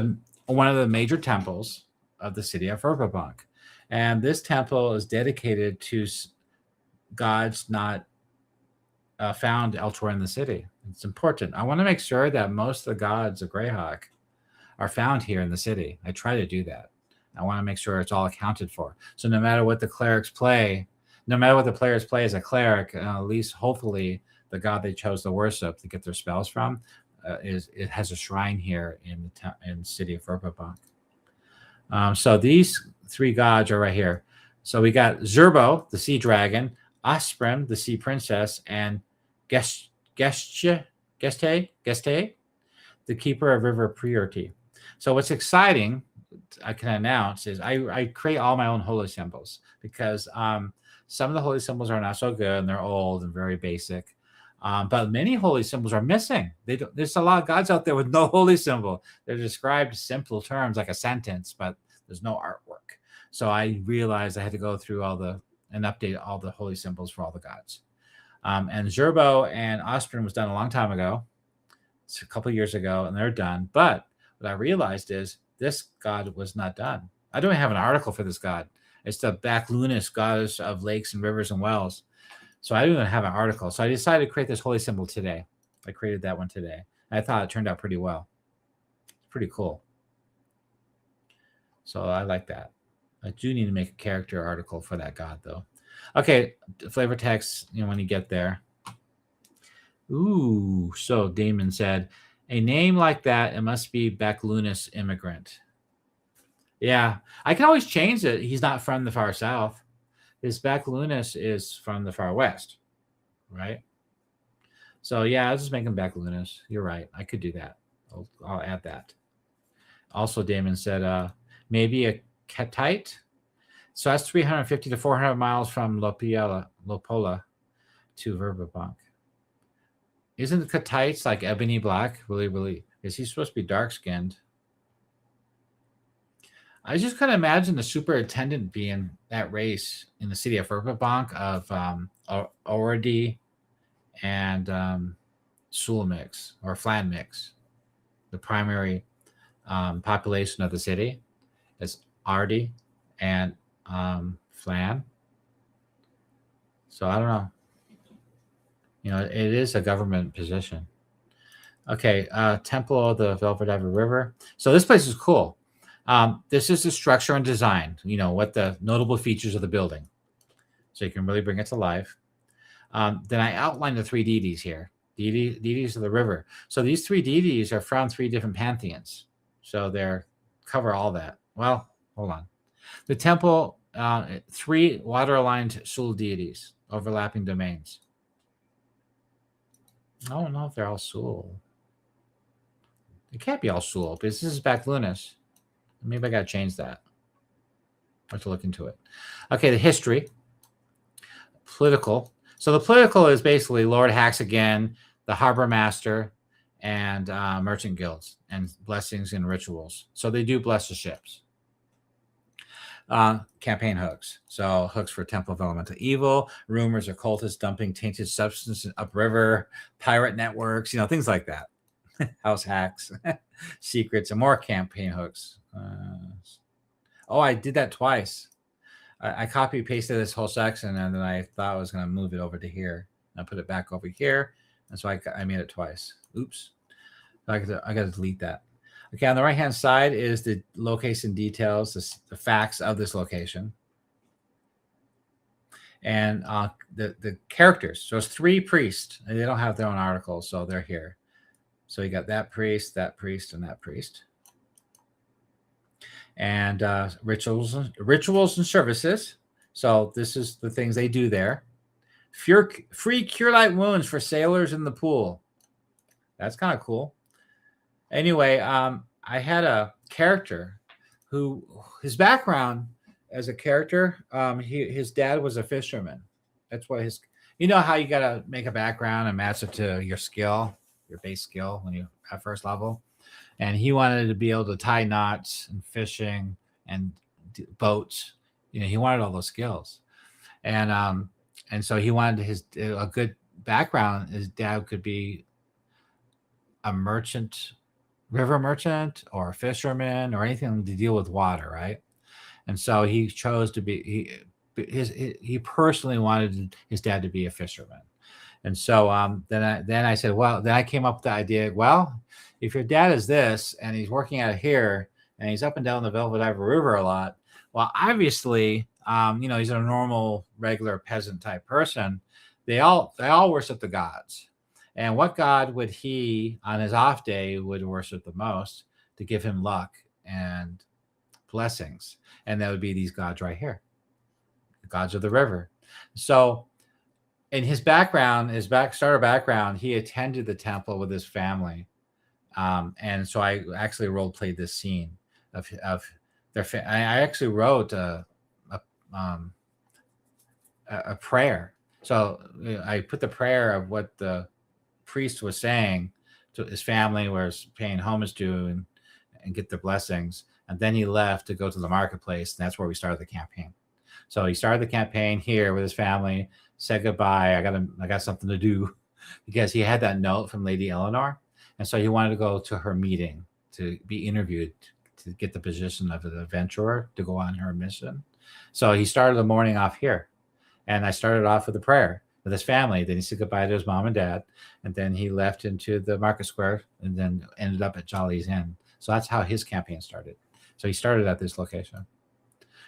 one of the major temples of the city of Verbobonc. And this temple is dedicated to gods not found elsewhere in the city. It's important. I want to make sure that most of the gods of Greyhawk are found here in the city. I try to do that. I want to make sure it's all accounted for. So no matter what the clerics play, no matter what the players play as a cleric, at least hopefully the god they chose to worship to get their spells from it has a shrine here in the city of Verbobonc. So these three gods are right here. So we got Zerbo, the sea dragon, Osprem, the sea princess, and Geste, the keeper of River Priority. So what's exciting, I can announce, is I create all my own holy symbols because some of the holy symbols are not so good and they're old and very basic. But many holy symbols are missing. There's a lot of gods out there with no holy symbol. They're described simple terms like a sentence, but there's no artwork. So I realized I had to go through and update all the holy symbols for all the gods. And Zerbo and Osprey was done a long time ago. It's a couple of years ago, and they're done. But what I realized is this god was not done. I don't have an article for this god. It's the Baclunis, goddess of lakes and rivers and wells. So I didn't have an article. So I decided to create this holy symbol today. I created that one today. I thought it turned out pretty well. It's pretty cool. So I like that. I do need to make a character article for that god, though. Okay, flavor text, when you get there. Ooh, so Damon said, a name like that, it must be Baclunis immigrant. Yeah, I can always change it. He's not from the far south. His Baclunis is from the far west, right? So yeah, I'll just make him Baclunis. You're right. I could do that. I'll add that. Also, Damon said, maybe a Ketite. So that's 350 to 400 miles from Lopola to Verbobonc. Isn't the Ketites like ebony black? Really? Is he supposed to be dark-skinned? I just kind of imagine the superintendent being that race in the city of Verbobonc of Ordi and Sulmix or Flanmix. The primary population of the city is Ardi and Flan. So I don't know. It is a government position. Okay, Temple of the Velvet River. So this place is cool. This is the structure and design, what the notable features of the building. So you can really bring it to life. Then I outlined the three deities here. Deities of the river. So these three deities are from three different pantheons. So they cover all that. Well, hold on. The temple, three water-aligned Sul deities, overlapping domains. I don't know if they're all Sul. It can't be all Sul, because this is Baclunis. Maybe I got to change that. I have to look into it. Okay, the history. Political. So the political is basically Lord Hax again, the Harbor Master, and merchant guilds, and blessings and rituals. So they do bless the ships. Campaign hooks. So hooks for Temple of Elemental Evil, rumors of cultists dumping tainted substances upriver, pirate networks, things like that. House hacks, secrets, and more campaign hooks. I did that twice. I copy pasted this whole section, and then I thought I was going to move it over to here. I put it back over here, and so I made it twice. Oops. I got to delete that. Okay, on the right-hand side is the location details, the facts of this location. And the characters. So it's three priests. And they don't have their own articles, so they're here. So you got that priest, and that priest. And rituals and services. So this is the things they do there. Free cure light wounds for sailors in the pool. That's kind of cool. Anyway, I had a character who his background as a character, his dad was a fisherman. That's what his. You know how you gotta make a background and match it to your skill, your base skill when you at first level. And he wanted to be able to tie knots and fishing and boats. You know, he wanted all those skills, and so he wanted a good background. His dad could be a merchant, river merchant, or a fisherman, or anything to deal with water, right? And so he chose to be he personally wanted his dad to be a fisherman. And so then I said, well, then I came up with the idea, well, if your dad is this and he's working out here and he's up and down the Velvet River a lot, well, obviously, you know, he's a normal, regular peasant type person. They all worship the gods. And what god would he, on his off day, would worship the most to give him luck and blessings? And that would be these gods right here, the gods of the river. So in his background, starter background, he attended the temple with his family. And so I actually role played this scene of their I actually wrote a prayer. So I put the prayer of what the priest was saying to his family, was paying homage to and get their blessings. And then he left to go to the marketplace. And that's where we started the campaign. So he started the campaign here with his family, said goodbye. I got something to do, because he had that note from Lady Eleanor. And so he wanted to go to her meeting to be interviewed to get the position of an adventurer to go on her mission. So he started the morning off here. And I started off with a prayer with his family. Then he said goodbye to his mom and dad. And then he left into the market square and then ended up at Jolly's Inn. So that's how his campaign started. So he started at this location.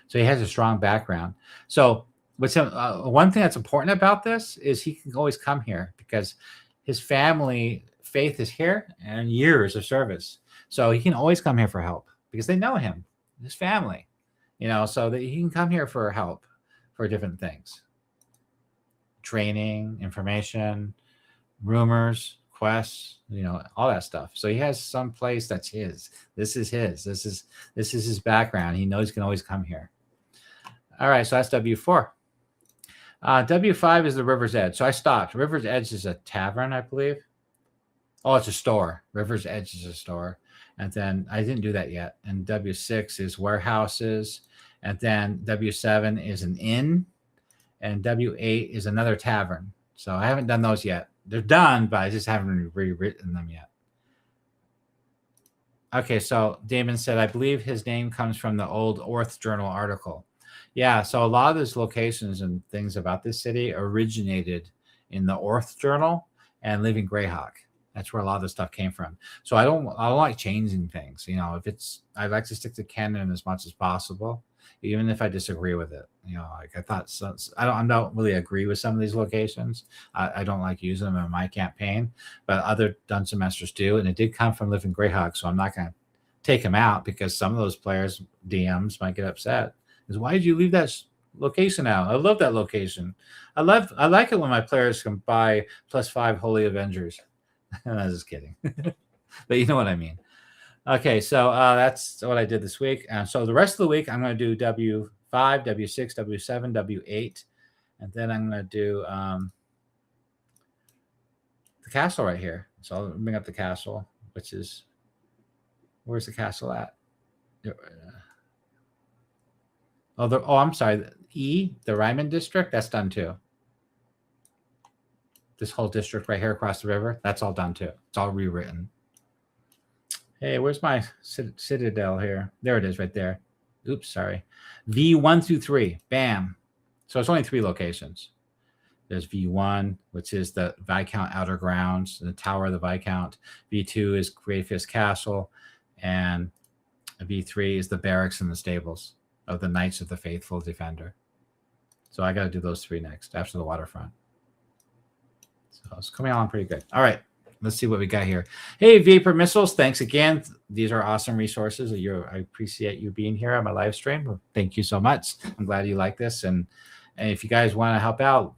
So he has a strong background. So one thing that's important about this is he can always come here because his family faith is here and years of service. So he can always come here for help because they know him, his family, you know, so that he can come here for help for different things. Training, information, rumors, quests, you know, all that stuff. So he has some place that's his. This is his. This is his background. He knows he can always come here. All right, so that's W4. W5 is the River's Edge. So I stopped. River's Edge is a tavern, I believe. Oh, it's a store. River's Edge is a store. And then I didn't do that yet. And W6 is warehouses. And then W7 is an inn. And W8 is another tavern. So I haven't done those yet. They're done, but I just haven't rewritten them yet. Okay, so Damon said, I believe his name comes from the old Orth Journal article. Yeah, so a lot of these locations and things about this city originated in the Orth Journal and Living Greyhawk. That's where a lot of the stuff came from. So I don't like changing things. You know, I like to stick to canon as much as possible, even if I disagree with it. You know, like I don't really agree with some of these locations. I don't like using them in my campaign, but other Dungeon Masters do. And it did come from Living Greyhawk, so I'm not going to take them out because some of those players, DMs, might get upset. Why did you leave that location out? I love that location. I like it when my players can buy +5 Holy Avengers. I was just kidding. But you know what I mean. Okay, so that's what I did this week. So the rest of the week, I'm going to do W5, W6, W7, W8. And then I'm going to do the castle right here. So I'll bring up the castle, which is, where's the castle at? I'm sorry. E, the Ryman district, that's done too. This whole district right here across the river, that's all done too. It's all rewritten. Hey, where's my citadel here? There it is right there. Oops, sorry. V1 through 3, bam. So it's only 3 locations. There's V1, which is the Viscount Outer Grounds, the Tower of the Viscount. V2 is Greyfist Castle. And V3 is the barracks and the stables of the Knights of the Faithful Defender. So I got to do those 3 next after the waterfront. So it's coming along pretty good. All right, let's see what we got here. Hey, Vapor Missiles, thanks again. These are awesome resources. I appreciate you being here on my live stream. Thank you so much. I'm glad you like this. And if you guys want to help out,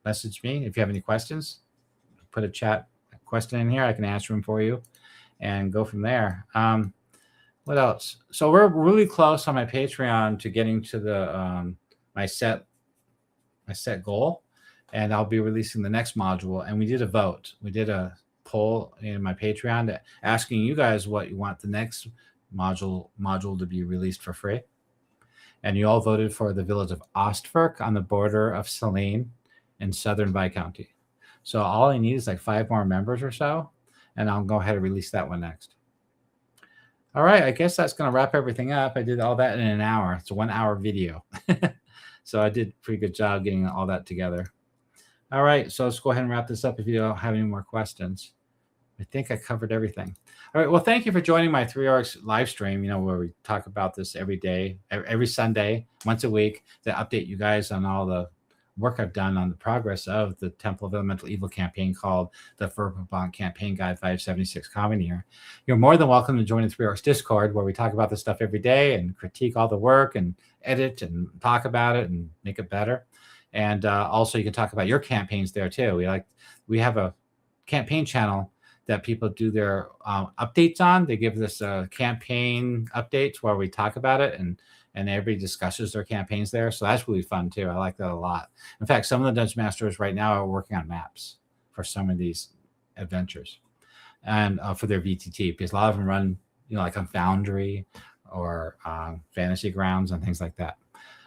message me. If you have any questions, put a chat question in here. I can answer them for you and go from there. What else? So we're really close on my Patreon to getting to the my set set goal, and I'll be releasing the next module. And we did a vote. We did a poll in my Patreon asking you guys what you want the next module to be released for free. And you all voted for the village of Ostfirk on the border of Saline in southern Viscounty. So all I need is like 5 more members or so, and I'll go ahead and release that one next. All right, I guess that's going to wrap everything up. I did all that in an hour. It's a 1-hour video. So I did a pretty good job getting all that together. All right, so let's go ahead and wrap this up if you don't have any more questions. I think I covered everything. All right, well, thank you for joining my 3 Orcs live stream, where we talk about this every day, every Sunday, once a week, to update you guys on all the work I've done on the progress of the Temple of Elemental Evil campaign called the Verbobonc Campaign Guide 576 Common Year. You're more than welcome to join the 3 Orcs Discord, where we talk about this stuff every day and critique all the work and edit and talk about it and make it better. And also you can talk about your campaigns there too. We have a campaign channel that people do their updates on. They give us campaign updates where we talk about it, and everybody discusses their campaigns there. So that's really fun too. I like that a lot. In fact, some of the Dungeon Masters right now are working on maps for some of these adventures and for their VTT, because a lot of them run, like on Foundry or Fantasy Grounds and things like that.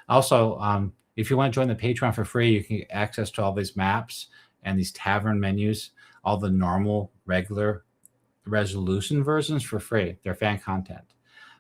Also, if you want to join the Patreon for free, you can get access to all these maps and these tavern menus, all the normal, regular resolution versions for free. They're fan content.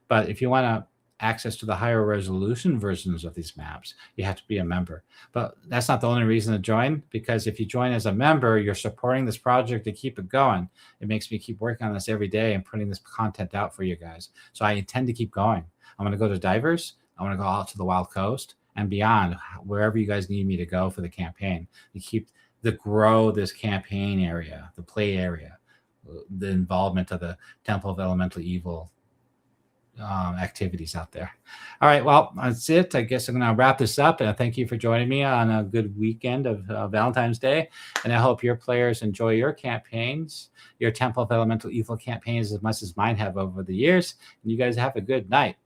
But if you want access to the higher resolution versions of these maps, you have to be a member. But that's not the only reason to join, because if you join as a member, you're supporting this project to keep it going. It makes me keep working on this every day and putting this content out for you guys. So I intend to keep going. I'm going to go to Divers. I want to go out to the Wild Coast and beyond, wherever you guys need me to go for the campaign, to grow this campaign area, the play area, the involvement of the Temple of Elemental Evil activities out there. All right, well, that's it. I guess I'm going to wrap this up, and I thank you for joining me on a good weekend of Valentine's Day, and I hope your players enjoy your campaigns, your Temple of Elemental Evil campaigns, as much as mine have over the years, and you guys have a good night.